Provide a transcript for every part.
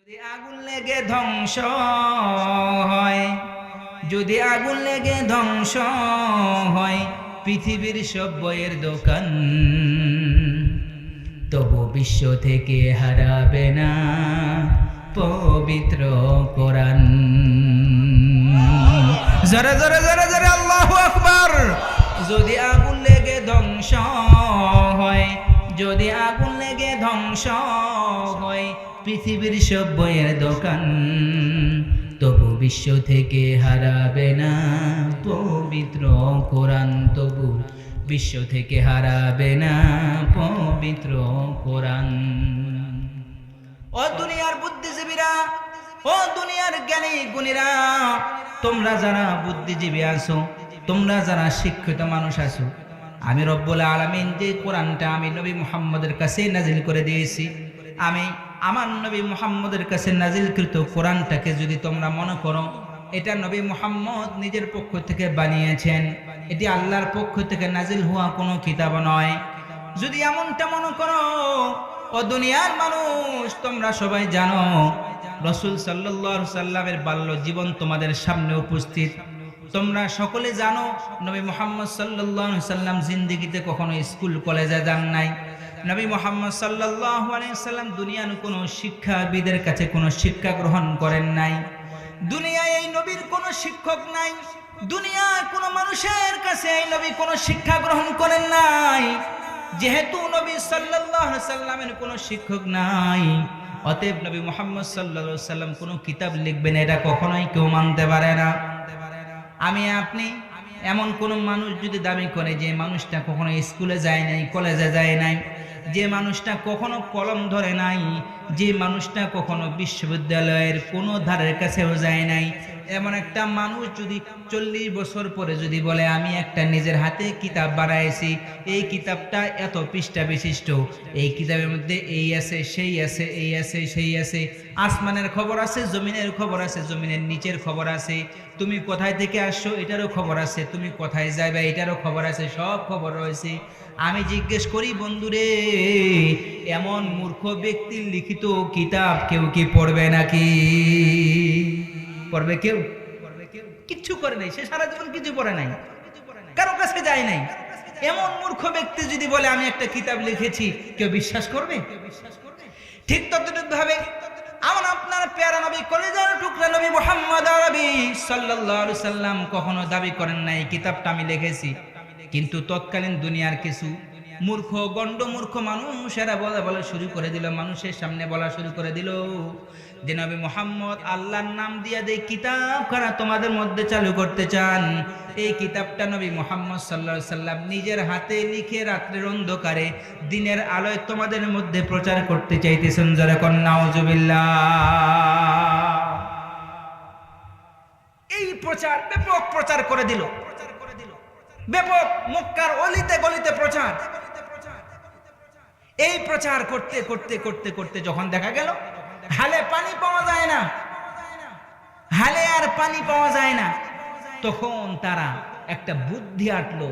আগুন লেগে ধ্বংস হয়, যদি আগুন লেগে ধ্বংস হয় পৃথিবীর সব বইয়ের দোকান, তবু বিশ্ব থেকে হারাবে না পবিত্র কোরআন। জোরে জোরে জোরে জোরে আল্লাহু আকবার। যদি আগুন লেগে ধ্বংস হয়, যদি আগুন লেগে ধ্বংস হয় পৃথিবীর সব বইয়ের দোকান, তবু বিশ্ব থেকে হারাবে না পবিত্র কোরআন, তবু বিশ্ব থেকে হারাবে না পবিত্র কোরআন। ও দুনিয়ার বুদ্ধিজীবীরা, ও দুনিয়ার জ্ঞানী গুণীরা, তোমরা যারা বুদ্ধিজীবী আছো, তোমরা যারা শিক্ষিত মানুষ আছো, আমি রব্বুল আলামিন যে কোরআনটা আমি নবী মুহাম্মদের কাছে নাজিল করে দিয়েছি, আমি আমার নবী মুহাম্মদের কাছে নাজিলকৃত কোরআনটাকে যদি তোমরা মনে করো এটা নবী মুহাম্মদ নিজের পক্ষ থেকে বানিয়েছেন, এটি আল্লাহর পক্ষ থেকে নাজিল হওয়া কোনো কিতাব নয়, যদি এমনটা মনে করো, ও দুনিয়ার মানুষ তোমরা সবাই জানো রাসূল সাল্লাল্লাহু আলাইহি সাল্লামের বাল্য জীবন তোমাদের সামনে উপস্থিত। তোমরা সকলে জানো নবী মুহাম্মদ সাল্লাল্লাহু আলাইহি সাল্লাম জিন্দেগিতে কখনো স্কুল কলেজে যান নাই। নবী মুহাম্মদ সাল্লাল্লাহু আলাইহি সাল্লাম দুনিয়ার কোনো শিক্ষাবিদের কাছে কোনো শিক্ষা গ্রহণ করেন নাই। দুনিয়ায় এই নবীর কোনো শিক্ষক নাই, দুনিয়ার কোনো মানুষের কাছে এই নবী কোনো শিক্ষা গ্রহণ করেন নাই। যেহেতু নবী সাল্লাল্লাহু আলাইহি সাল্লামের কোনো শিক্ষক নাই, অতএব নবী মুহাম্মদ সাল্লাল্লাহু আলাইহি সাল্লাম কোনো কিতাব লিখবেন এটা কখনোই কেউ মানতে পারে না। আমি আপনি এমন কোন মানুষ যদি দাবি করে যে মানুষটা কখনো স্কুলে যায় নাই, কলেজে যায় নাই, যে মানুষটা কখনো কলম ধরে নাই, যে মানুষটা কখনো বিশ্ববিদ্যালয়ের কোনো ধারের কাছেও যায় নাই, এমন একটা মানুষ যদি 40 বছর পরে যদি বলে আমি একটা নিজের হাতে কিতাব বানাইছি, এই কিতাবটা এত পৃষ্ঠা বিশিষ্ট, এই কিতাবের মধ্যে এই আছে সেই আছে এই আছে সেই আছে, আসমানের খবর আছে, জমিনের খবর আছে, জমিনের নিচের খবর আছে, তুমি কোথায় থেকে আসছো এটারও খবর আছে, তুমি কোথায় যাবে এটারও খবর আছে, সব খবর রয়েছে। আমি জিজ্ঞেস করি বন্ধুরে, এমন মূর্খ ব্যক্তির লিখিত কিতাব কেউ কি পড়বে নাকি? পড়বে কেউ? কিচ্ছু করে নাই, সে সারা জীবন কিছু পড়ে নাই, কারো কাছে যায় নাই। এমন মূর্খ ব্যক্তি যদি বলে আমি একটা কিতাব লিখেছি, কেউ বিশ্বাস করবে? ঠিক ততটুকু ভাবে আমার আপনার প্যারা নবী, কলিজার টুকরা নবী মুহাম্মদ আরবি সাল্লাল্লাহু আলাইহি সাল্লাম কখনো দাবি করেন নাই কিতাবটা আমি লিখেছি। কিন্তু তৎকালীন দুনিয়ার কিছু মূর্খ গণ্ড মূর্খ মানুষেরা বলা শুরু করে দিল, মানুষের সামনে বলা শুরু করে দিল যে নবী মুহাম্মদ আল্লাহর নাম দিয়ে দেই কিতাব খানা তোমাদের মধ্যে চালু করতে চান। এই কিতাবটা নবী মুহাম্মদ সাল্লাল্লাহু আলাইহি সাল্লাম নিজের হাতে লিখে রাত্রের অন্ধকারে দিনের আলোয় তোমাদের মধ্যে প্রচার করতে চাইতেছেন। যারা কোন নাউজুবিল্লাহ। এই প্রচার ব্যাপক প্রচার করে দিল, ব্যাপক মক্কার অলিতে গলিতে প্রচার। এই প্রচার করতে করতে করতে করতে যখন দেখা গেল হালে পানি পাওয়া যায় না, হালে আর পানি পাওয়া যায় না, তখন তারা একটা বুদ্ধি আটলো।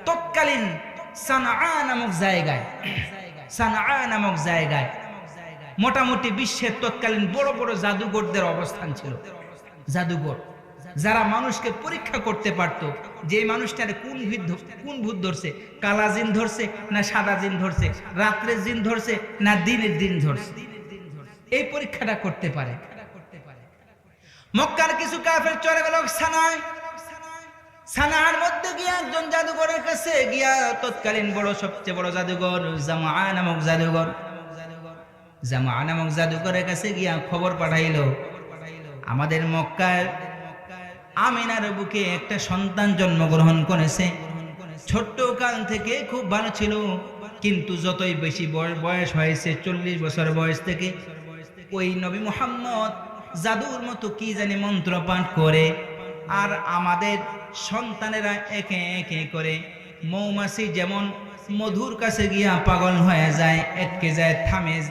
তৎকালীন সানআ নামক জায়গায় মোটামুটি বিশ্বের তৎকালীন বড় বড় জাদুঘরদের অবস্থান ছিল। জাদুঘর যারা মানুষকে পরীক্ষা করতে পারত যে মানুষটার কোন ভূত ধরছে, কালা জিন ধরছে না সাদা জিন ধরছে, রাত্রের জিন ধরছে না দিনের দিন ধরছে, এই পরীক্ষাটা করতে পারে। মক্কার কিছু কাফের চলে গেল সানায়। সানার মধ্যে গিয়া একজন জাদুঘরের কাছে গিয়া, তৎকালীন বড় সবচেয়ে বড় জাদুঘর জামআ নামক জাদুঘরের কাছে গিয়া খবর পাঠাইল, আমাদের মক্কার আমিনার বুকে একটা সন্তান জন্মগ্রহণ করেছে। ছোট্ট কাল থেকে খুব ভালো ছিল, কিন্তু যতই বেশি বয়স হয়েছে, 40 বছর বয়স থেকে ওই নবী মুহাম্মদ জাদুর মতো কি জানি মন্ত্র পাঠ করে, আর আমাদের সন্তানেরা একে একে করে মৌমাছি যেমন মধুর কাছে গিয়া পাগল হয়ে যায়, এটকে যায়,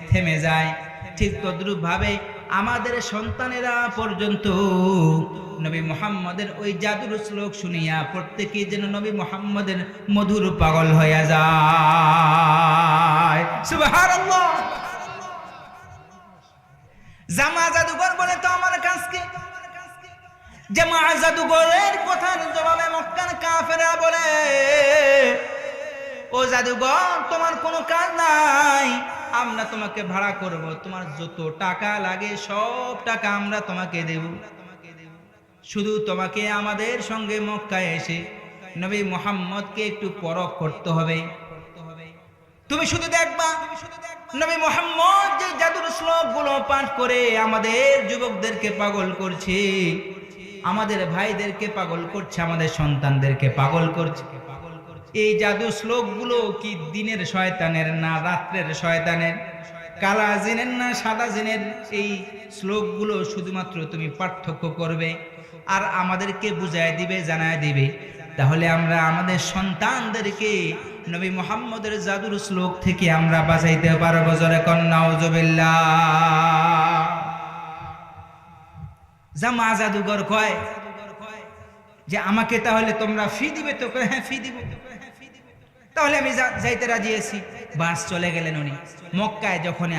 থেমে যায়, ঠিক তদ্রূপ ভাবে আমাদের সন্তানেরা পর্যন্ত নবী মুহাম্মদের ওই জাদুর শ্লোক শুনিয়া প্রত্যেকে যেন নবী মুহাম্মদের মধুর পাগল হয়ে যায়। সুবহানাল্লাহ। জামা জাদুঘর বলে তো আমার কাছকে, জামা জাদুঘরের কথার জবাবে মক্কার কাফেররা বলে, ও জাদুঘর তোমার কোনো কাজ নাই, আমরা তোমাকে ভাড়া করব, তোমার যত টাকা লাগে সব টাকা আমরা তোমাকে দেব, শুধু তোমাকে আমাদের সঙ্গে মক্কায় এসে নবী মুহাম্মদকে একটু পরখ করতে হবে। তুমি শুধু দেখবা নবী মুহাম্মদ যে জাদুর শ্লোকগুলো পাঠ করে আমাদের যুবকদেরকে পাগল করছে, আমাদের ভাইদেরকে পাগল করছে, আমাদের সন্তানদেরকে পাগল করছে। এই জাদু শ্লোকগুলো কি দিনের শয়তানের না রাত্রের শয়তানের, কালা জিনের না সাদা জিনের? এই শ্লোকগুলো শুধুমাত্র তুমি পার্থক্য করবে আর আমাদেরকে বুঝায় দিবে, জানায় দিবে। তাহলে আমরা আমাদের সন্তানদেরকে নবী মুহাম্মদের জাদুর শ্লোক থেকে আমরা বাঁচাইতে পারবো। জোরে কোন নাউজুবিল্লাহ। জামা জাদুঘর কয় যে আমাকে তাহলে তোমরা ফি দিবে? তো হ্যাঁ ফি দিব। তাহলে আমি যাইতে রাজি আছি। বাস চলে গেলেন উনি। মক্কায় যখনই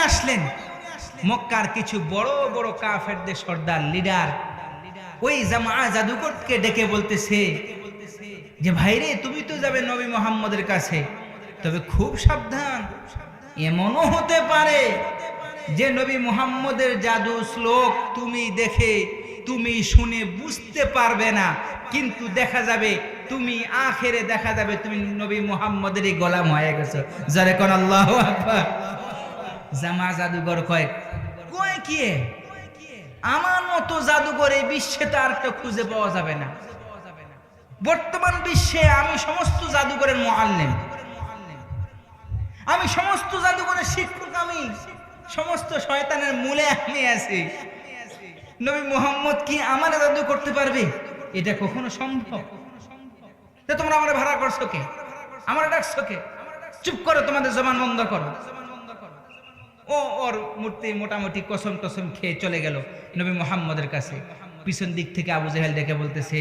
আসলেন, মক্কার কিছু বড় বড় কাফেরদের সর্দার লিডার ওই জামা জাদুঘরকে ডেকে বলতেছে যে ভাইরে তুমি তো যাবে নবী মুহাম্মদের কাছে, তবে খুব সাবধান, এমনও হতে পারে যে নবী মুহাম্মদের জাদু শ্লোক তুমি দেখে তুমি শুনে বুঝতে পারবে না, কিন্তু দেখা যাবে তুমি আখেরে দেখা যাবে তুমি নবী মুহাম্মদেরই গোলাম হয়ে গেছো। যারে কোন আল্লাহু আকবার। জামা জাদুঘর কয় কি আমার মতো জাদুঘর এই বিশ্বে তো আর একটা খুঁজে পাওয়া যাবে না। বর্তমান বিশ্বে আমি সমস্ত জাদুঘরের মুআল্লিম, আমি সমস্ত জাদুঘরের শিক্ষক, আমি সমস্ত শয়তানের মূলে আমি আছি। নবী মুহাম্মদ কি আমার জাদু করতে পারবে? এটা কখনো সম্ভব? তো তোমরা আমার ভাড়া করছো কে? আমার ডাকছো কে? চুপ করো, তোমাদের জবান বন্ধ করো। ও ওর মূর্তি মোটামুটি কসম টসম খেয়ে চলে গেল নবী মুহাম্মদের কাছে। পিছন দিক থেকে আবু জাহেল ডেকে বলতেছে,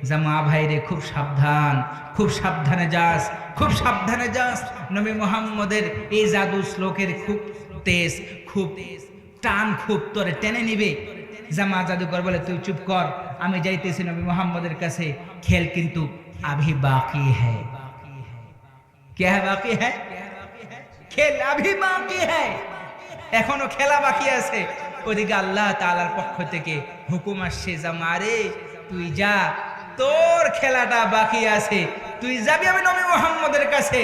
জামা ভাইরে খুব সাবধান, খুব সাবধানে যাস, খুব সাবধানে যাস। নবী মুহাম্মদের এই জাদু শ্লোকের খুব তেজ, খুব টান, খুব তোরে টেনে নিবে। জামা জাদুকর বলে তুই চুপ কর, আমি যাইতেছি নবী মুহাম্মদের কাছে। খেল কিন্তু আভি বাকি হ্যায়। কে হ্যায়? বাকি হ্যায় খেল, আভি বাকি হ্যায়, এখনো খেলা বাকি আছে। ওদিকে আল্লাহ তাআলার পক্ষ থেকে হুকুম আসছে, জামা রে তুই যা, তোর খেলাটা বাকি আছে, তুই যাবি আমি নবী মুহাম্মদের কাছে।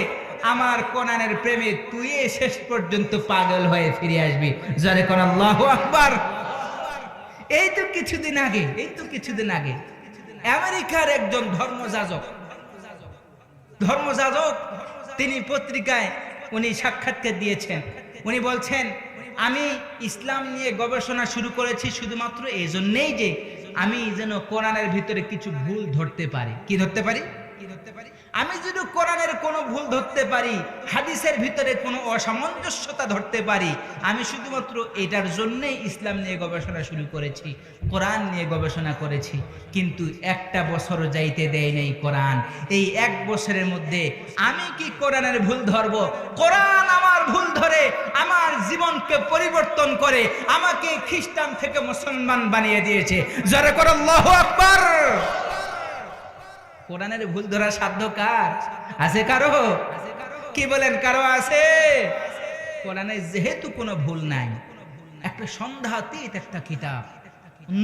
আমার কোরআনের প্রেমে তুই শেষ পর্যন্ত পাগল হয়ে ফিরে আসবি। জোরে কোন আল্লাহু আকবার। এই তো কিছুদিন আগে আমেরিকার একজন ধর্মযাজক তিনি পত্রিকায় উনি সাক্ষাৎকার দিয়েছেন। উনি বলছেন, আমি ইসলাম নিয়ে গবেষণা শুরু করেছি শুধুমাত্র এই জন্যেই যে আমি যেন কোরআনের ভিতরে কিছু ভুল ধরতে পারি। কি ধরতে পারি? আমি যদি কোরআনের কোনো ভুল ধরতে পারি, হাদিসের ভিতরে কোনো অসামঞ্জস্যতা ধরতে পারি, আমি শুধুমাত্র এটার জন্যই ইসলাম নিয়ে গবেষণা শুরু করেছি, কোরআন নিয়ে গবেষণা করেছি। কিন্তু একটা বছর যাইতে দেয় নাই কোরআন। এই এক বছরের মধ্যে আমি কি কোরআনের ভুল ধরব? কোরআন আমার ভুল ধরে আমার জীবনকে পরিবর্তন করে আমাকে খ্রিস্টান থেকে মুসলমান বানিয়ে দিয়েছে। জোরে করে আল্লাহু আকবার। কোরআনের ভুল ধরার সাধ্য কার আছে? কারো? কি বলেন, কারো আছে? কোরআনে যেহেতু কোনো ভুল নাই, একটা সন্ধ্যাতীত একটা কিতাব,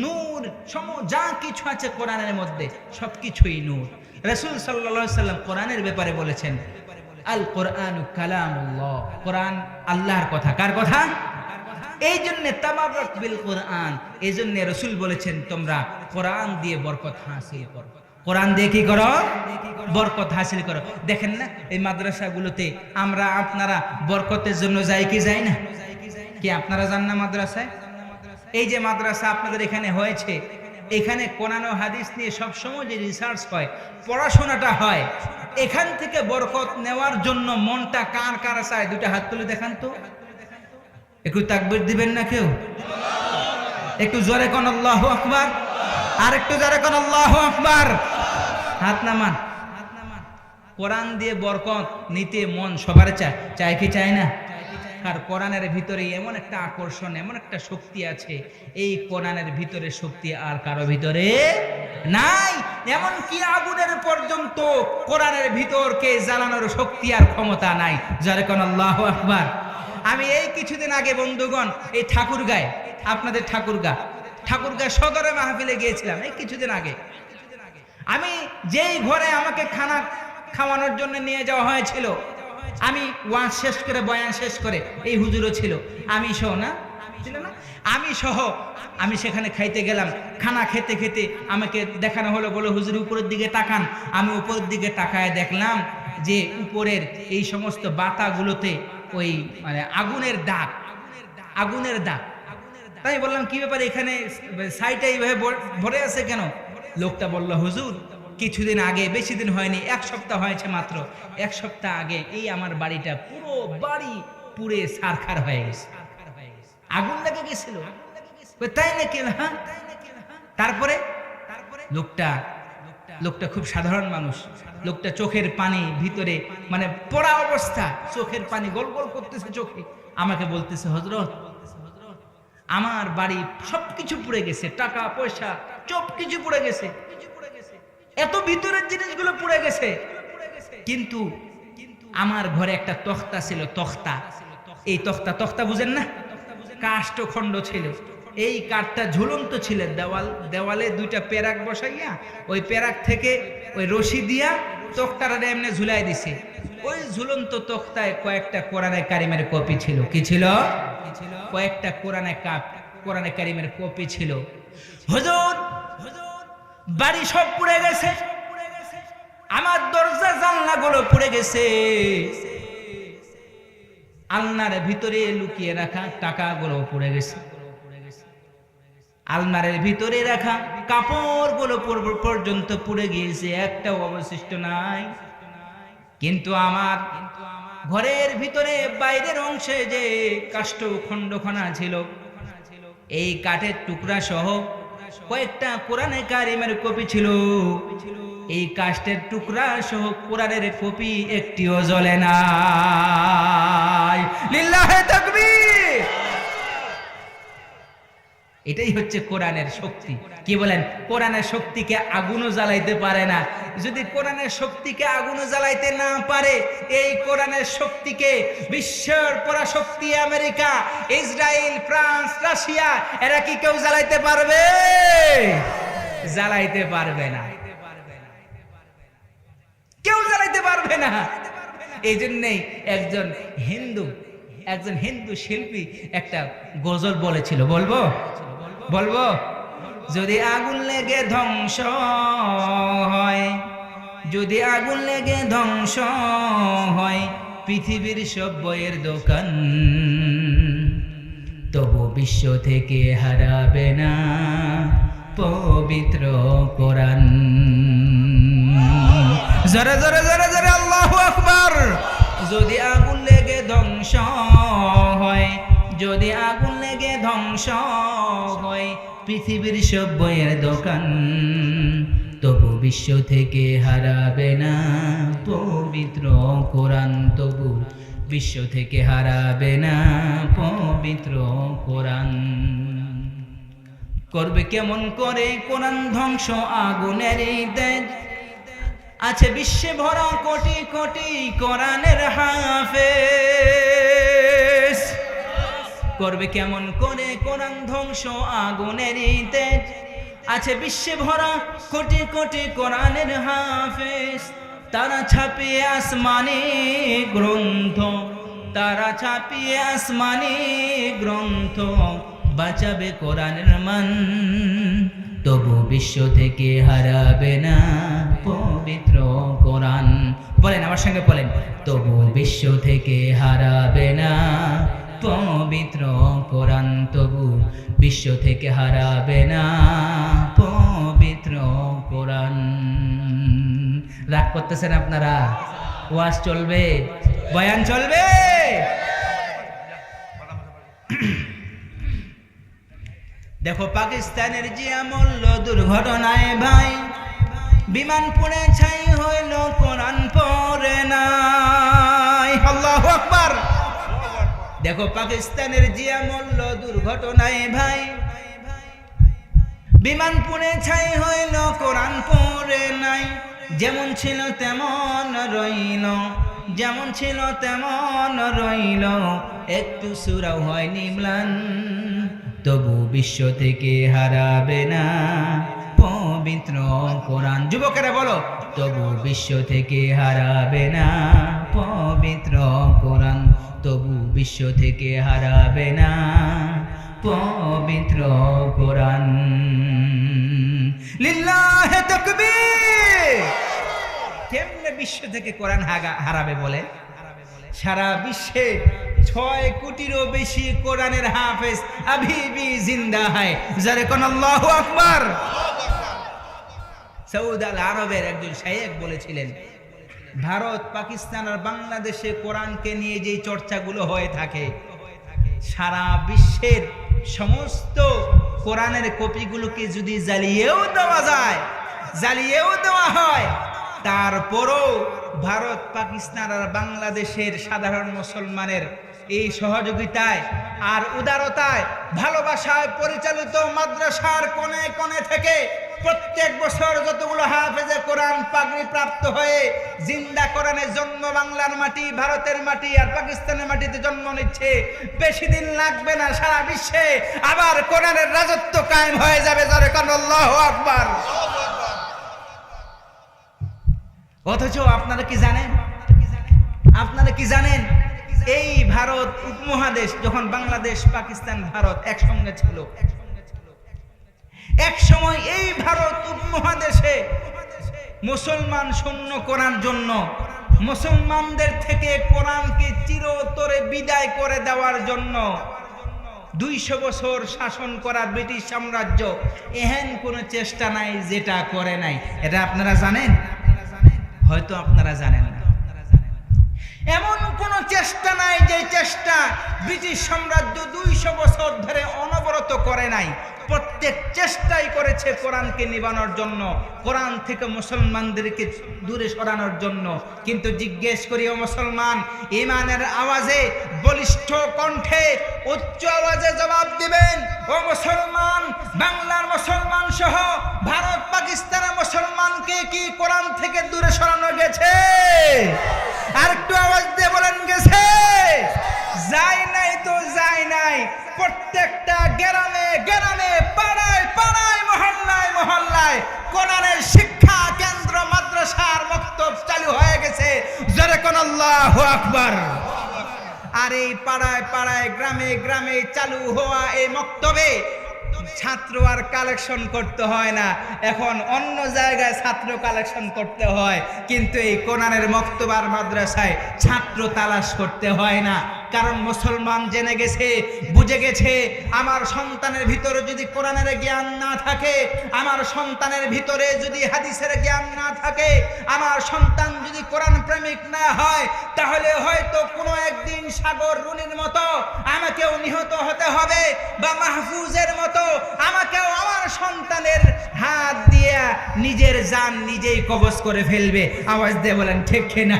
নূর সম যা কিছু আছে কোরআনের মধ্যে সবকিছুই নূর। রাসূল সাল্লাল্লাহু আলাইহি সাল্লাম কোরআনের ব্যাপারে বলেছেন, আল কোরআনু কালামুল্লাহ, কোরআন আল্লাহর কথা। কার কথা? এই জন্য তাবাররাক বিল কোরআন, এই জন্য রাসূল বলেছেন তোমরা কোরআন দিয়ে বরকত হাসিল করো। কোরআন দিয়ে কি করো? বরকত হাসিল করো। দেখেন না এই মাদ্রাসাগুলোতে আমরা আপনারা বরকতের জন্য যাই কি যাই না? কি আপনারা যান না মাদ্রাসায়? এই যে মাদ্রাসা আপনাদের এখানে হয়েছে, এখানে কোরআন ও হাদিস নিয়ে সবসময় যে রিসার্চ হয়, পড়াশোনাটা হয়, এখান থেকে বরকত নেওয়ার জন্য মনটা কার কার চায়? দুটো হাত তুলে দেখান তো। একটু তাকবীর দিবেন না কেউ? একটু জোরে কোন আল্লাহু আকবার। আর একটু জোরে কোন আল্লাহু আকবার। হাত নামান। কোরআন দিয়ে বরকত নিতে মন সবার চায়, চায় কি চায় না? আর কোরআনের ভিতরে এমন একটা আকর্ষণ, এমন একটা শক্তি আছে, এই কোরআনের ভিতরে শক্তি আর কারো ভিতরে নাই। এমন কি আগুনের পর্যন্ত কোরআনের ভিতরকে জ্বালানোর শক্তি আর ক্ষমতা নাই। যারে কোন আল্লাহু আকবার। আমি এই কিছুদিন আগে বন্ধুগণ এই ঠাকুরগাঁয়, আপনাদের ঠাকুরগাঁ সদরে মাহফিলে গিয়েছিলাম এই কিছুদিন আগে। আমি যেই ঘরে আমাকে খানা খাওয়ানোর জন্য নিয়ে যাওয়া হয়েছিল, আমি ওয়াজ শেষ করে, বয়ান শেষ করে, এই হুজুরও ছিল, আমি সহ না ছিল না, আমি সেখানে খাইতে গেলাম। খানা খেতে খেতে আমাকে দেখানো হলো, বলে হুজুর উপরের দিকে তাকান। আমি উপরের দিকে তাকায় দেখলাম যে উপরের এই সমস্ত বাতাগুলোতে ওই মানে আগুনের দাগ। তাই বললাম কি ব্যাপার, এখানে সাইডটা এইভাবে ভরে আছে কেন? লোকটা বলল, হুজুর কিছুদিন আগে, বেশি দিন হয়নি, 1 সপ্তাহ হয়েছে মাত্র, 1 সপ্তাহ আগে এই আমার বাড়িটা পুরো বাড়ি পুড়ে ছারখার হয়ে গেছে, আগুন লেগে গেছিল। তাই নাকি? হ্যাঁ। তারপরে লোকটা খুব সাধারণ মানুষ। লোকটা চোখের পানি ভিতরে মানে পড়া অবস্থা, চোখের পানি গল গল করতেছে চোখে। আমাকে বলতেছে, হযরত আমার বাড়ি সবকিছু পুড়ে গেছে, টাকা পয়সা সব কিছু পুড়ে গেছে, এত ভিতরের জিনিসগুলো পুড়ে গেছে, কিন্তু আমার ঘরে একটা তক্তা ছিল, এই তক্তা বুঝেন না, কাষ্ঠখণ্ড ছিল। এই কাঠটা ঝুলন্ত ছিল, দেওয়ালে 2টা পেরাক বসাইয়া ওই পেরাক থেকে ওই রশি দিয়া তক্তাটা এমনি ঝুলাই দিছে। ওই ঝুলন্ত তক্তায় কয়েকটা কোরআনে কারিমের কপি ছিল। কি ছিল? কয়েকটা কোরআনে কারিমের কপি ছিল। হুজুর বাড়ি সব পুড়ে গেছে, আমার দরজা জানলাগুলো পুড়ে গেছে, আলনার ভিতরে লুকিয়ে রাখা টাকাগুলো পুড়ে গেছে, আলমারের ভিতরে রাখা কাপড়গুলো পর্যন্ত পুড়ে গিয়েছে, একটাও অবশিষ্ট নাই। কিন্তু আমার ঘরের ভিতরে বাইরের অংশে যে কাষ্ঠখণ্ডখানা ছিল, এই কাঠের টুকরা সহ কয়েকটা কোরআনে কারিমের কপি ছিল। এই কাষ্ঠের টুকরা সহ কোরআনের কপি একটিও জ্বলে না। লিল্লাহে তাকবীর। এটাই হচ্ছে কোরআনের শক্তি। কি বলেন? কোরআনের শক্তিকে আগুনও জ্বালাইতে পারে না। যদি কোরআনের শক্তিকে আগুনও জ্বালাইতে না পারে, এই কোরআনের শক্তিকে বিশ্বের পরাশক্তি আমেরিকা, ইসরায়েল, ফ্রান্স, রাশিয়া, এরা কি কেউ জ্বালাইতে পারবে? জ্বালাইতে পারবে না, কেউ জ্বালাইতে পারবে না। এই জন্যই একজন হিন্দু শিল্পী একটা গজল বলেছিল, বলবো? যদি আগুন লেগে ধ্বংস হয়, যদি আগুন লেগে ধ্বংস হয় পৃথিবীর সব বইয়ের দোকান, তবু বিশ্ব থেকে হারাবে না পবিত্র কোরআন। জোরে জোরে জোরে জোরে আল্লাহু আকবার। যদি আগুন লেগে ধ্বংস হয়, যদি আগুন লেগে ধ্বংস হয় পৃথিবীর সব বইয়ের দোকান, তবু বিশ্ব থেকে হারাবে না পবিত্র কোরআন, তবু বিশ্ব থেকে হারাবে না পবিত্র কোরআন। করবে কেমন করে কোরআন ধ্বংস আগুনের তেজ, আছে বিশ্বে ভরা কোটি কোটি কোরআনের হাফেজ। করবে কেমন করে কোরআন ধ্বংস আগুনের তেজ, আছে বিশ্বে ভরা কোটি কোটি কোরআনের হাফেজ। তারা ছাপিয়ে আসমানি গ্রন্থ, তারা ছাপিয়ে আসমানি গ্রন্থ, বাঁচাবে কোরআনের মান, তবু বিশ্ব থেকে হারাবে না পবিত্র কোরআন। বলেন আমার সঙ্গে বলেন, তবু বিশ্ব থেকে হারাবে না পবিত্র কোরআন, তবু বিশ্ব থেকে হারাবে না পবিত্র কোরআন। রাগ করতেছেন আপনারা? ওয়াজ চলবে, বয়ান চলবে। দেখো পাকিস্তানের জিয়া মল্ল দুর্ঘটনায় ভাই, বিমান পুড়ে ছাই হইল, কোরআন পড়ে নাই। আল্লাহু আকবার। দেখো পাকিস্তানের জিয়া মল্ল দুর্ঘটনায় ভাই, বিমান পুড়ে ছাই হইল, কোরআন পড়ে নাই। যেমন ছিল তেমন রইল, যেমন ছিল তেমন রইল, একটু সুরাও হয়নি ম্লান। তবু বিশ্ব থেকে হারাবে না পবিত্র কোরআন। যুবকেরা বলো, তবু বিশ্ব থেকে হারাবে না পবিত্র কোরআন, তবু বিশ্ব থেকে হারাবে না পবিত্র কোরআন। লিল্লাহে তাকবীর। কেমনে বিশ্ব থেকে কোরআন হারাবে বলে? সারা বিশ্বে 6 কোটিরও বেশি কোরআনের হাফেজ अभी भी जिंदा है। যারে কোন আল্লাহু আকবার। সৌদি আরবের একজন শায়েখ বলেছিলেন, ভারত, পাকিস্তান আর বাংলাদেশে কোরআনকে নিয়ে যে চর্চাগুলো হয়ে থাকে, সারা বিশ্বের সমস্ত কোরআনের কপিগুলোকে যদি জ্বালিয়েও দেওয়া যায়, জ্বালিয়েও দেওয়া হয়, তারপরও ভারত, পাকিস্তান আর বাংলাদেশের সাধারণ মুসলমানের এই সহযোগিতায় আর উদারতায়, ভালোবাসায় পরিচালিত মাদ্রাসার কোণে কোণে থেকে প্রত্যেক বছর যতগুলো হাফেজে কোরআন পাগড়ি প্রাপ্ত হয়ে জিন্দা কোরআনের জন্ম বাংলার মাটি, ভারতের মাটি আর পাকিস্তানের মাটিতে জন্ম নিচ্ছে, বেশি দিন লাগবে না, সারা বিশ্বে আবার কোরআনের রাজত্ব কায়েম হয়ে যাবে। যারে কোন আল্লাহু আকবার। অথচ আপনারা কি জানেন, আপনারা কি জানেন, এই ভারত উপমহাদেশ যখন বাংলাদেশ, পাকিস্তান, ভারত একসঙ্গে ছিল, এক সময় এই ভারত উপমহাদেশে মুসলমান শূন্য করার জন্য, মুসলমানদের থেকে কোরআনকে চিরতরে বিদায় করে দেওয়ার জন্য 200 বছর শাসন করা ব্রিটিশ সাম্রাজ্য এহেন কোনো চেষ্টা নাই যেটা করে নাই। এটা আপনারা জানেন? হয়তো আপনারা জানেন না। এমন কোনো চেষ্টা নাই যে চেষ্টা ব্রিটিশ সাম্রাজ্য 200 বছর ধরে অনবরত করে নাই। প্রত্যেক চেষ্টাই করেছে কোরআনকে নিবানোর জন্য, কোরআন থেকে মুসলমানদেরকে দূরে সরানোর জন্য। কিন্তু জিজ্ঞেস করি, ও মুসলমান, ঈমানের আওয়াজে, বলিষ্ঠ কণ্ঠে, উচ্চ আওয়াজে জবাব দিবেন, ও মুসলমান, বাংলার মুসলমান সহ ভারত, পাকিস্তানের মুসলমানকে কি কোরআন থেকে দূরে সরানো গেছে? আর একটু আওয়াজ দিয়ে বলেন, গেছে? যায় নাই তো যায় নাই। প্রত্যেকটা গ্রামে গ্রামে, পাড়ায় পাড়ায়, মহল্লায় মহল্লায় কোরআনের শিক্ষা কেন্দ্র, মাদ্রাসার মক্তব চালু হয়ে গেছে। যারে কোন আল্লাহু আকবার। আর এই পাড়ায় পাড়ায়, গ্রামে গ্রামে চালু হওয়া এই মক্তবে ছাত্র আর কালেকশন করতে হয় না, এখন অন্য জায়গায় ছাত্র কালেকশন করতে হয়। কিন্তু এই কোরআনের মক্তব আর মাদ্রাসায় ছাত্র তালাশ করতে হয় না। কারণ মুসলমান জেনে গেছে, বুঝে গেছে, আমার সন্তানের ভিতরে যদি কোরআনের জ্ঞান না থাকে, আমার সন্তানের ভিতরে যদি হাদিসের জ্ঞান না থাকে, আমার সন্তান যদি কোরআন প্রেমিক না হয়, তাহলে হয়তো কোনো একদিন সাগর রুনির মতো আমাকেও নিহত হতে হবে, বা মাহফুজের মতো আমাকেও আমার সন্তানের হাত দিয়ে নিজের জান নিজেই কবজ করে ফেলবে। আওয়াজ দিয়ে বলেন ঠিক কিনা?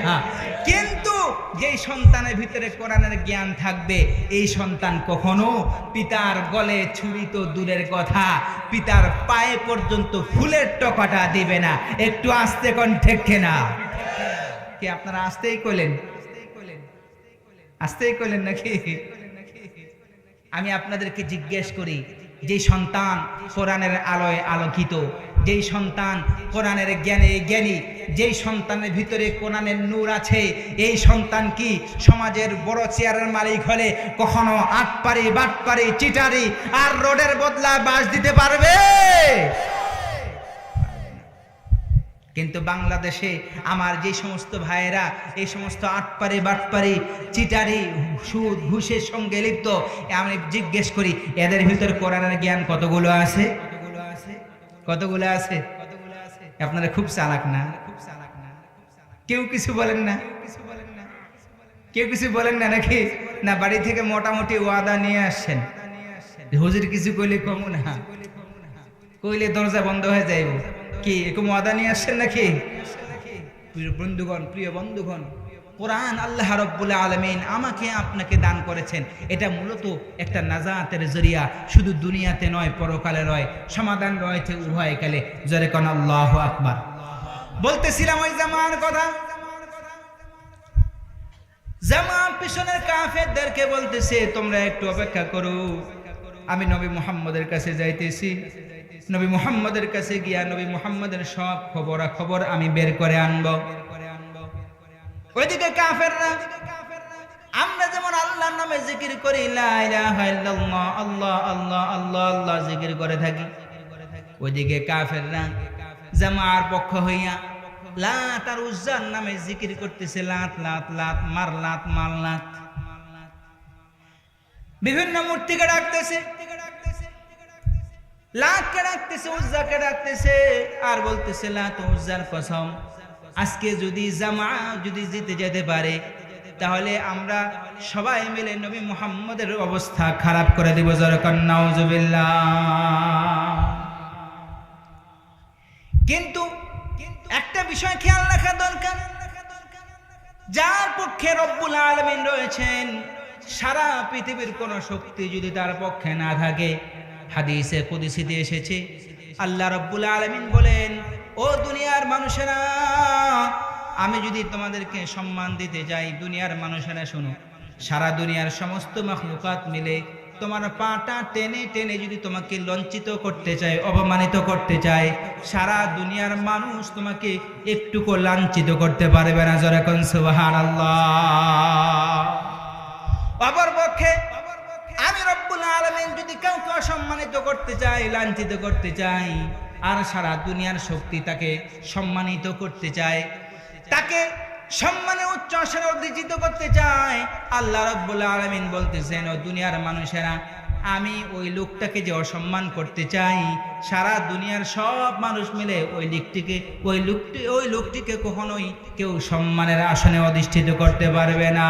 কিন্তু যেই সন্তানের ভিতরে কোরআনের জ্ঞান থাকবে, এই সন্তান কখনো পিতার গলে ছুরি তো দূরের কথা, পিতার পায়ে পর্যন্ত ফুলের টকাটা দিবে না। একটু আস্তে কোন ঠিক কিনা? কি আপনারা আস্তেই কইলেন? আস্তেই কইলেন নাকি? আমি আপনাদেরকে জিজ্ঞেস করি, যেই সন্তান কোরআনের আলোয় আলোকিত, যেই সন্তান কোরআনের জ্ঞানে জ্ঞানী, যেই সন্তানের ভিতরে কোরআনের নূর আছে, এই সন্তান কি সমাজের বড় চেয়ারের মালিক হলে কখনো আটপারি, বাটপারি, চিটারি আর রোডের বদলা বাস দিতে পারবে? কিন্তু বাংলাদেশে আমার যে সমস্ত ভাইয়েরা এই সমস্ত আটপারি, বাটপারি, চিটারি, সুদ, ঘুষের সঙ্গে লিপ্ত, আমি জিজ্ঞেস করি, এদের ভিতরে কোরআনের জ্ঞান কতগুলো আছে? কতগুলো আছে? আপনারা খুব চালাক না? কেউ কিছু বলেন না? কেউ কিছু বলেন না নাকি? না বাড়ি থেকে মোটামুটি ওয়াদা নিয়ে আসছেন, হুজুর কিছু কইলে কমু না, কইলে দরজা বন্ধ হয়ে যাইব। কি এরকম ওয়াদা নিয়ে আসছেন নাকি? প্রিয় বন্ধুগণ, কোরআন আল্লাহ রাব্বুল আলামিন আমাকে আপনাকে দান করেছেন, এটা মূলত একটা নাজাতের জরিয়া, শুধু দুনিয়াতে নয় পরকালে নয়, সমাধান রয়েছে উভয় কালে। জোরে কোন আল্লাহু আকবার। বলতেছিলাম ওই জামার কথা। জামা পিছনের কাফেরদেরকে বলতেছে তোমরা একটু অপেক্ষা করো, আমি নবী মুহাম্মদের কাছে যাইতেছি। নবী মুহাম্মদের কাছে গিয়া নবী মুহাম্মদের সব খবর আমি বের করে আনবো। ওইদিকে কাফেররা, আমরা যেমন আল্লাহর নামে জিকির করি, লা ইলাহা ইল্লাল্লাহ, আল্লাহ আল্লাহ আল্লাহ আল্লাহ জিকির করে থাকি, ওইদিকে কাফেররা জামার পক্ষ হইয়া লাত আর উজ্জার নামে জিকির করতেছে, লাত লাত লাত, মার লাত মার লাত, বিভিন্ন মূর্তিকে ডাকতেছে, লাতকে ডাকতেছে, উজ্জাকে ডাকতেছে, আর বলতেছে লাত উজ্জার কসম, আজকে যদি জামা যদি জিতে যেতে পারে তাহলে আমরা সবাই মিলে নবী মুহাম্মদের অবস্থা খারাপ করে দেব। জরকান নাউজুবিল্লাহ। কিন্তু একটা বিষয় খেয়াল রাখা দরকার, যার পক্ষে রব্বুল আলামিন রয়েছেন, সারা পৃথিবীর কোন শক্তি যদি তার পক্ষে না থাকে, হাদিসে কুদসিতে এসেছে আল্লাহ রব্বুল আলামিন বলেন, ও দুনিয়ার মানুষেরা, আমি যদি তোমাদেরকে সম্মান দিতে যাই, দুনিয়ার মানুষেরা শোনো, সারা দুনিয়ার সমস্ত মাখলুকাত মিলে তোমার পাটা টেনে টেনে যদি তোমাকে লজ্জিত করতে চায়, অপমানিত করতে চায়, সারা দুনিয়ার মানুষ তোমাকে একটুকু লাঞ্ছিত করতে পারবে না। জোরে কোন সুবহানাল্লাহ। অপরপক্ষে আমি রব্বুল আলামিন যদি কাউকে অসম্মানিত করতে চাই, লাঞ্ছিত করতে চাই, আর সারা দুনিয়ার শক্তি তাকে সম্মানিত করতে চায়, তাকে সম্মানে উচ্চ আসনে অধিষ্ঠিত করতে চায়, আল্লাহ রাব্বুল আলামিন বলতেছেন, ও দুনিয়ার মানুষেরা, আমি ওই লোকটাকে যে অসম্মান করতে চাই, সারা দুনিয়ার সব মানুষ মিলে ওই লোকটিকে কখনোই কেউ সম্মানের আসনে অধিষ্ঠিত করতে পারবে না।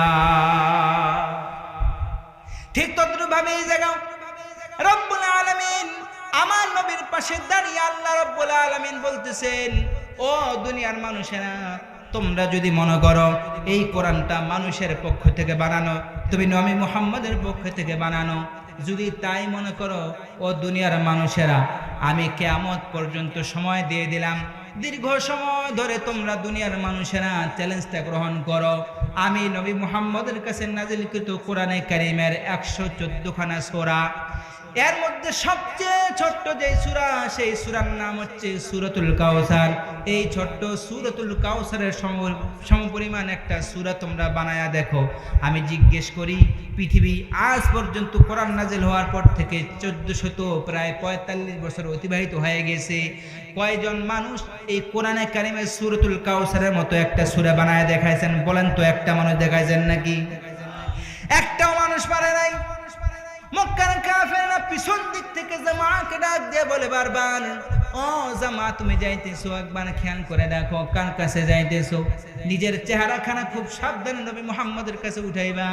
ঠিক তদ্রুপভাবে এই জায়গাও রব্বুল আলামিন আমার নবীর পাশে দাঁড়িয়ে আল্লাহ রাব্বুল আলামিন বলতেছেন, ও দুনিয়ার মানুষেরা, তোমরা যদি মনে করো এই কোরআনটা মানুষের পক্ষ থেকে বানানো, তুমি নবী মুহাম্মদের পক্ষ থেকে বানানো, যদি তাই মনে করো, ও দুনিয়ার মানুষেরা, আমি কিয়ামত পর্যন্ত সময় দিয়ে দিলাম, দীর্ঘ সময় ধরে তোমরা দুনিয়ার মানুষেরা চ্যালেঞ্জটা গ্রহণ করো। আমি নবী মুহাম্মদের কাছে নাজিলকৃত কোরআনে কারীমের 114 খানা সূরা, এর মধ্যে সবচেয়ে ছোট্ট যে সূরা, সেই সূরার নাম হচ্ছে সূরাতুল কাউসার। এই ছোট্ট সূরাতুল কাউসারের সমপরিমাণ একটা সূরা তোমরা বানায়া দেখো। আমি জিজ্ঞেস করি, পৃথিবী আজ পর্যন্ত কোরআন নাজিল হওয়ার পর থেকে 1400 প্রায় 45 বছর অতিবাহিত হয়ে গেছে, কয়জন মানুষ এই কোরআনে কারীমের সূরাতুল কাউসারের মতো একটা সূরা বানায়া দেখাইছেন? বলেন তো, একটা মানুষ দেখাইছেন নাকি? একটাও মানুষ পারে নাই। মক্কার কাফেররা পিছন দিক থেকে জামাকে ডাক দিয়ে বলে বারবার, ও জামা, তুমি যাইতেছো, একবার খেয়াল করে দেখো কার কাছে যাইতেছো, নিজের চেহারাখানা খুব সাবধানে নবী মুহাম্মদের কাছে উঠাইবা,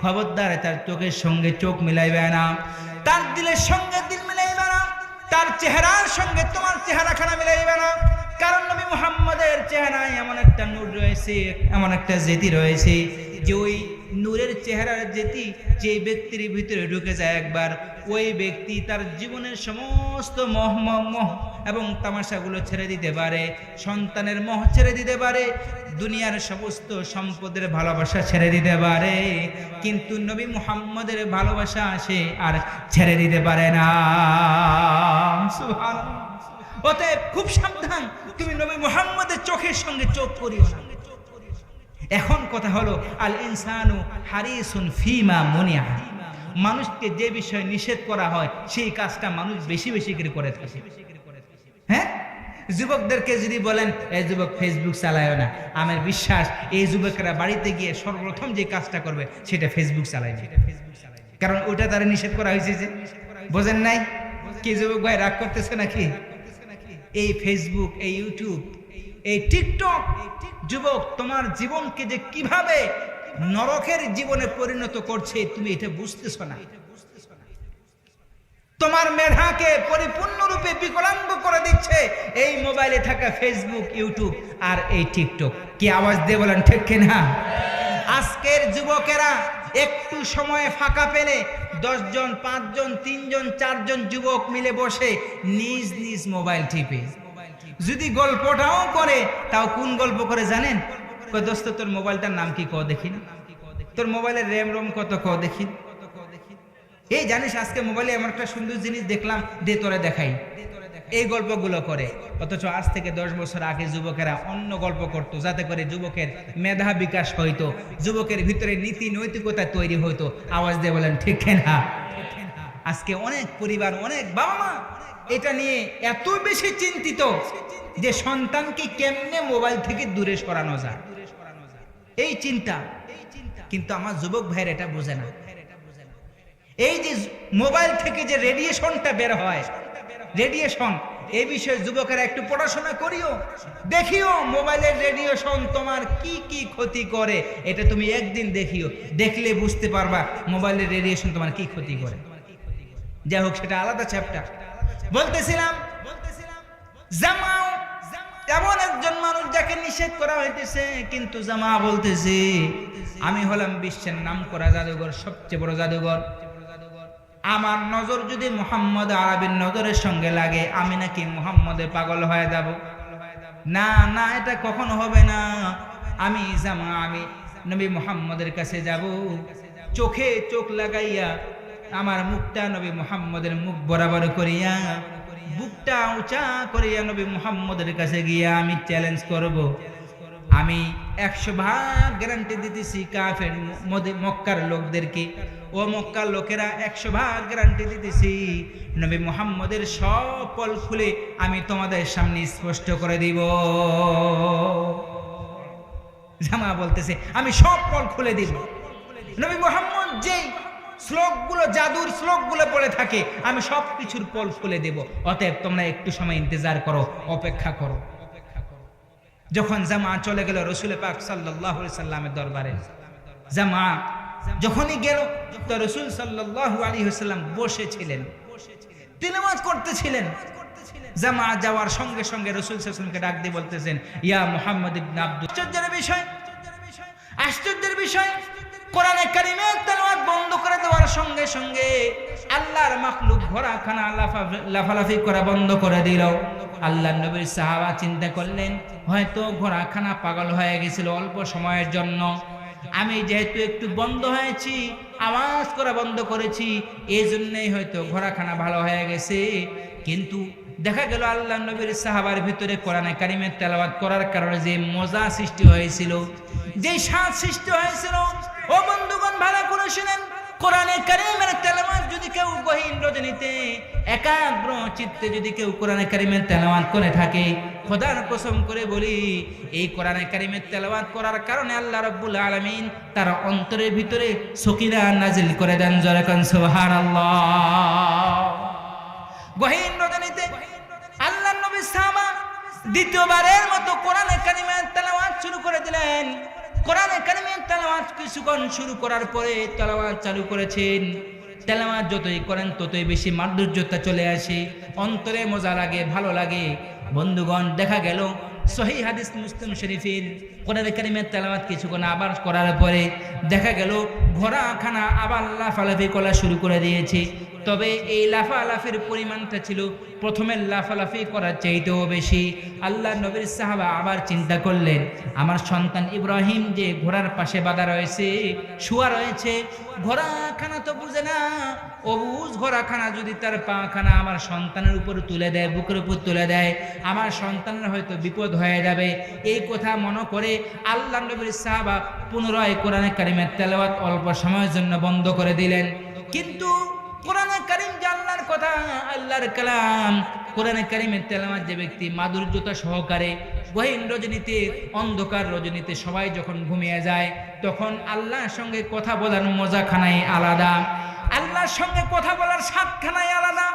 খবরদার তার চোখের সঙ্গে চোখ মিলাইবে না, তার দিলের সঙ্গে দিল মিলাইবে না, তার চেহারার সঙ্গে তোমার চেহারাখানা মিলাইবে না, কারণ নবী মুহাম্মদের চেহারায় এমন একটা নূর রয়েছে, এমন একটা জ্যোতি রয়েছে, যে ওই নূরের চেহারার জ্যোতি যে ব্যক্তির ভিতরে ঢুকে যায় একবার, ওই ব্যক্তি তার জীবনের সমস্ত মোহ এবং তামাশাগুলো ছেড়ে দিতে পারে, সন্তানের মোহ ছেড়ে দিতে পারে, দুনিয়ার সমস্ত সম্পদের ভালোবাসা ছেড়ে দিতে পারে, কিন্তু নবী মুহাম্মদের ভালোবাসা সে আর ছেড়ে দিতে পারে না। সুবহানাল্লাহ। অতএব খুব সাবধান, তুমি নবী মুহাম্মদের চোখের সঙ্গে চোখ করিও না। এখন কথা হলো, আল ইনসানু হারিসুন ফিমা মুনিয়া, মানুষকে যে বিষয় নিষেধ করা হয় সেই কাজটা মানুষ বেশি বেশি করে থাকে। হ্যাঁ, যুবকদেরকে যদি বলেন, এই যুবক ফেসবুক চালায় না, আমার বিশ্বাস এই যুবকরা বাড়িতে গিয়ে সর্বপ্রথম যে কাজটা করবে সেটা ফেসবুক চালাইবে, কারণ ওটা তারা নিষেধ করা হয়েছে। যে বোঝেন নাই কি যুবক ভাই, রাগ করতেছে নাকি? এই ফেসবুক, এই ইউটিউব, এই টিকটক, যুবক তোমার জীবনকে যে কিভাবে নরকের জীবনে পরিণত করছে তুমি এটা বুঝতেছো না। তোমার মেধাকে পরিপূর্ণরূপে বিকলাঙ্গ করে দিচ্ছে এই মোবাইলে থাকা ফেসবুক, ইউটিউব আর এই টিকটক। কি আওয়াজ দিয়ে বলেন ঠিক কিনা? আজকের যুবকেরা একটু সময় ফাঁকা পেলে 10 জন 5 জন 3 জন 4 জন যুবক মিলে বসে নিজ নিজ মোবাইল টিপে, যদি গল্পটাও করে তাও কোন গল্প করে জানেন? কয় দোস্ত তোর মোবাইলটার নাম কি কও দেখি না, তোর মোবাইলের র্যাম রোম কত কও দেখি। এই জানিস আজকে মোবাইলে এমন একটা সুন্দর জিনিস দেখলাম, দে তোরে দেখাই, এই গল্পগুলো করে। অথচ আজ থেকে 10 বছর আগে যুবকেরা অন্য গল্প করতো, যাতে করে যুবকের মেধা বিকাশ হইতো, যুবকের ভিতরে নীতি নৈতিকতা তৈরি হইতো। আওয়াজ দিয়ে বলেন ঠিক না? আজকে অনেক পরিবার, অনেক বাবা মা এটা নিয়ে এত বেশি চিন্তিত যে সন্তানকে কেমনে মোবাইল থেকে দূরে সরানো যায়, এই চিন্তা। কিন্তু আমার যুবক ভাইয়ের এটা বোঝে না। এই যে মোবাইল থেকে যে রেডিয়েশনটা বের হয়, রেডিয়েশন, এই বিষয়ে যুবকেরা একটু পড়াশোনা করিও, দেখিও মোবাইলের রেডিয়েশন তোমার কি কি ক্ষতি করে। এটা তুমি একদিন দেখিও, দেখলে বুঝতে পারবা মোবাইলের রেডিয়েশন তোমার কি ক্ষতি করে। যাই হোক, সেটা আলাদা চ্যাপ্টার। বলতেছিলাম জামাও এমন একজন মানুষ যাকে নিষেধ করা হইতেছে, কিন্তু জামা বলতেছে আমি হলাম বিশ্বের নামকরা জাদুঘর, সবচেয়ে বড় জাদুঘর। আমার নজর যদি মুহাম্মদ আরবির নজরের সঙ্গে লাগে, আমি নাকি মুহাম্মদে পাগল হয়ে যাব। না না, এটা কখনো হবে না। আমি জামা, আমি নবী মুহাম্মদের কাছে যাব, চোখে চোখ লাগাইয়া আমার মুখটা নবী মুহাম্মদের মুখ বরাবর করিয়া, বুকটা উঁচা করিয়া নবী মুহাম্মদের কাছে গিয়া আমি চ্যালেঞ্জ করব। আমি 100% গ্যারান্টি দিতেছি কাফের মক্কার লোকদেরকে, ও মক্কার লোকেরা 100% গ্যারান্টি দিতেছি নবী মুহাম্মদের সব পল খুলে আমি তোমাদের সামনে স্পষ্ট করে দিব। জামা বলতেছে আমি সব পল খুলে দিব। নবী মুহাম্মদ যেই শ্লোকগুলো, জাদুর শ্লোকগুলো পড়ে থাকে, আমি সব কিছুর পল খুলে দেব। অতএব তোমরা একটু সময় ইন্তজার করো, অপেক্ষা করো। যখন জামা চলে গেল রাসূল পাক সাল্লাল্লাহু আলাইহি সাল্লামের দরবারে, জামা যখনই গেল তো রাসূল সাল্লাল্লাহু আলাইহি ওয়াসাল্লাম বসেছিলেন, তিলাওয়াত করতেছিলেন। জামা যাওয়ার সঙ্গে সঙ্গে রাসূল সাল্লাল্লাহু আলাইহি ওয়াসাল্লামকে ডাক দিয়ে বলতেছেন, ইয়া মুহাম্মদ ইবনে আব্দুল। আশ্চর্যের বিষয়, কোরআনে কারিমের তেলাওয়াত বন্ধ করে দেওয়ার সঙ্গে সঙ্গে আল্লাহর মাখলুক ঘোড়াখানা লাফালাফি করা বন্ধ করে দিল। আল্লাহর নবীর সাহাবা চিন্তা করলেন, হয়তো ঘোড়াখানা পাগল হয়ে গেছিল অল্প সময়ের জন্য। আমি যেহেতু একটু বন্ধ হয়েছি, আওয়াজ করা বন্ধ করেছি, এই জন্যই হয়তো ঘোড়াখানা ভালো হয়ে গেছে। কিন্তু দেখা গেল আল্লাহর নবীর সাহাবার ভিতরে কোরআনে কারিমের তেলাওয়াত করার কারণে যে মজা সৃষ্টি হয়েছিল, যে স্বাদ সৃষ্টি হয়েছিল, ও বন্ধুগণ ভালো করে শুনেন, কোরআনে কারিমের তেলাওয়াত যদি কেউ গহীন রজনীতে একাগ্র চিত্তে যদি কেউ কোরআনে কারিমের তেলাওয়াত করে থাকে, খোদার কসম করে বলি, এই কোরআনে কারিমের তেলাওয়াত করার কারণে আল্লাহ রাব্বুল আলামিন তার অন্তরের ভিতরে সকিনা নাজিল করে দেন। জোরে কোন সুবহানাল্লাহ। গহীন রজনীতে আল্লাহর নবী সাহাবা দ্বিতীয়বারের মতো কোরআনে কারিমের তেলাওয়াত শুরু করে দিলেন। কোরআনে কারিমের তেলাওয়াত কিছুক্ষণ শুরু করার পরে তেলাওয়াত চালু করেছেন। তেলাওয়াত যতই করেন ততই বেশি মাধুর্যতা চলে আসে, অন্তরে মজা লাগে, ভালো লাগে। বন্ধুগণ, দেখা গেল সহিহ হাদিস মুসলিম শরীফের কোরআনে কারিমের তেলাওয়াত কিছুক্ষণ আবার করার পরে দেখা গেল ঘোড়াখানা আবার লাফালাফি করা শুরু করে দিয়েছে। তবে এই লাফালাফির পরিমাণটা ছিল প্রথমের লাফালাফি করার চাইতেও বেশি। আল্লাহ নবীর সাহাবা আবার চিন্তা করলেন, আমার সন্তান ইব্রাহিম যে ঘোড়ার পাশে বাঁধা রয়েছে, শুয়া রয়েছে, ঘোড়াখানা তো বুঝে না, অবুঝ ঘোড়াখানা যদি তার পাখানা আমার সন্তানের উপর তুলে দেয়, বুকের উপর তুলে দেয়, আমার সন্তানের হয়তো বিপদ হয়ে যাবে। এই কথা মনে করে আল্লাহ নবীর সাহাবা পুনরায় কোরআনে কারিমের তেলাওয়াত অল্প সময়ের জন্য বন্ধ করে দিলেন। কিন্তু কোরআনে কারিম যে আল্লাহর কথা, আল্লাহর কালাম, কোরআনে কারিমের তেলাওয়াত যে ব্যক্তি মাধুর্যতা সহকারে গহীন রজনীতে, অন্ধকার রজনীতে সবাই যখন ঘুমিয়ে যায়, তখন আল্লাহর সঙ্গে কথা বলার মজাখানাই আলাদা, আল্লাহর সঙ্গে কথা বলার স্বাদখানাই আলাদা।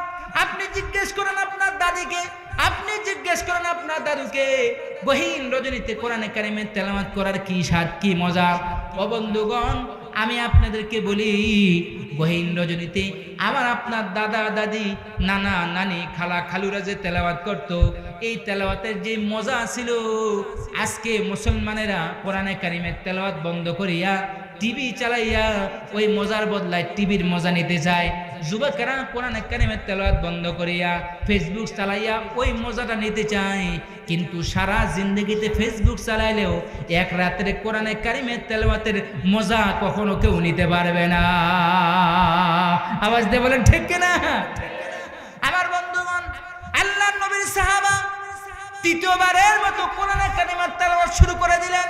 আপনি জিজ্ঞেস করেন আপনার দাদিকে, আপনি জিজ্ঞেস করেন আপনার দাদুকে, গহীন রজনীতে কোরআনে কারিমের তেলাওয়াত করার কি স্বাদ, কি মজা। ও বন্ধুগণ, আমি আপনাদেরকে বলি, গহীন রজনীতে আবার আপনার দাদা দাদি নানা নানি খালা খালুরা যে তেলাওয়াত করত, এই তেলাওয়াতের যে মজা ছিল, আজকে মুসলমানেরা কোরআনে কারিমের তেলাওয়াত বন্ধ করিয়া টিভি চালাইয়া ওই মজার বদলায় টিভির মজা নিতে চায়। যুবকেরা কোরআনে কারিমের তেলাওয়াত বন্ধ করিয়া ফেসবুক চালাইয়া ওই মজাটা নিতে চায়, কিন্তু সারা জিন্দগিতে ফেসবুক চালাইলেও এক রাত্রে কোরআনে কারিমের তেলাওয়াতের মজা কখনো কেউ নিতে পারবে না। আওয়াজ দিয়ে বলেন ঠিক কিনা? আমার বন্ধুগণ, আল্লাহর নবীর সাহাবা তৃতীয়বারের মতো কোরআনে কারিমের তেলাওয়াত শুরু করে দিলেন।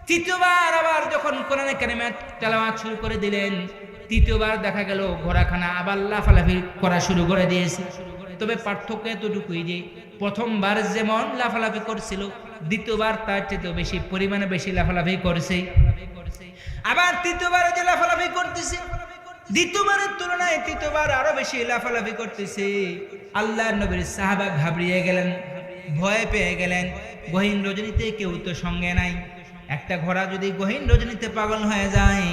তৃতীয়বার আবার যখন কোরআনে কারিমের তেলাওয়াত শুরু করে দিলেন, তৃতীয়বার দেখা গেল ঘোড়াখানা আবার লাফালাফি করা শুরু করে দিয়েছে। তবে পার্থক্য এতটুকুই যে প্রথমবার যেমন লাফালাফি করছিল, দ্বিতীয়বার তার চেয়ে বেশি পরিমাণে বেশি লাফালাফি করছে। আবার তৃতীয়বারে যে লাফালাফি করতেছে, দ্বিতীয়বারের তুলনায় তৃতীয়বার আরো বেশি লাফালাফি করতেছে। আল্লাহর নবীর সাহাবা ঘাবড়িয়ে গেলেন, ভয় পেয়ে গেলেন। গহীন রজনীতে কেউ তো সঙ্গে নাই। একটা ঘোড়া যদি গহীন রজনীতে পাগল হয়ে যায়,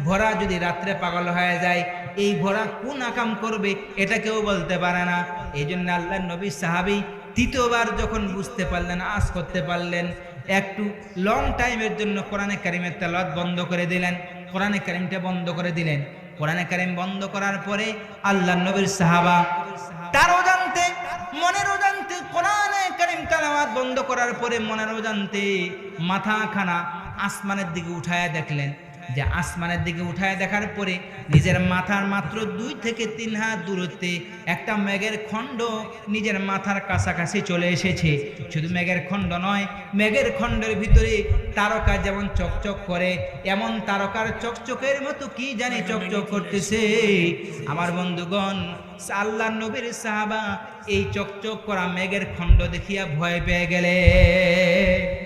ঘোড়া যদি রাত্রে পাগল হয়ে যায়, এই ঘোড়া কোন আকাম করবে এটা কেউ বলতে পারে না। এই জন্য আল্লাহর নবী সাহাবী তৃতীয়বার যখন বুঝতে পারলেন, আজ করতে পারলেন, একটু লং টাইমের জন্য কোরআনে কারিমের তেলাওয়াত বন্ধ করে দিলেন। কোরআনে কারিমটা বন্ধ করে দিলেন। কোরআনে কারিম বন্ধ করার পরে আল্লাহর নবীর সাহাবা তারও জানতে মনেরও জানতে কোরআনে কারিম তেলাওয়াত বন্ধ করার পরে মনেরও জানতে মাথাখানা আসমানের দিকে উঠায়া দেখলেন। যে আসমানের দিকে উঠায় দেখার পরে নিজের মাথার মাত্র 2 থেকে 3 হাত দূরত্বে একটা মেঘের খণ্ড নিজের মাথার কাছাকাছি চলে এসেছে। শুধু মেঘের খণ্ড নয়, মেঘের খণ্ডের ভিতরে তারকা যেমন চকচক করে, এমন তারকার চকচকের মতো কি জানি চকচক করতেছে। আমার বন্ধুগণ, আল্লাহর নবীর সাহাবা এই চকচক করা মেঘের খণ্ড দেখিয়া ভয় পেয়ে গেলেন।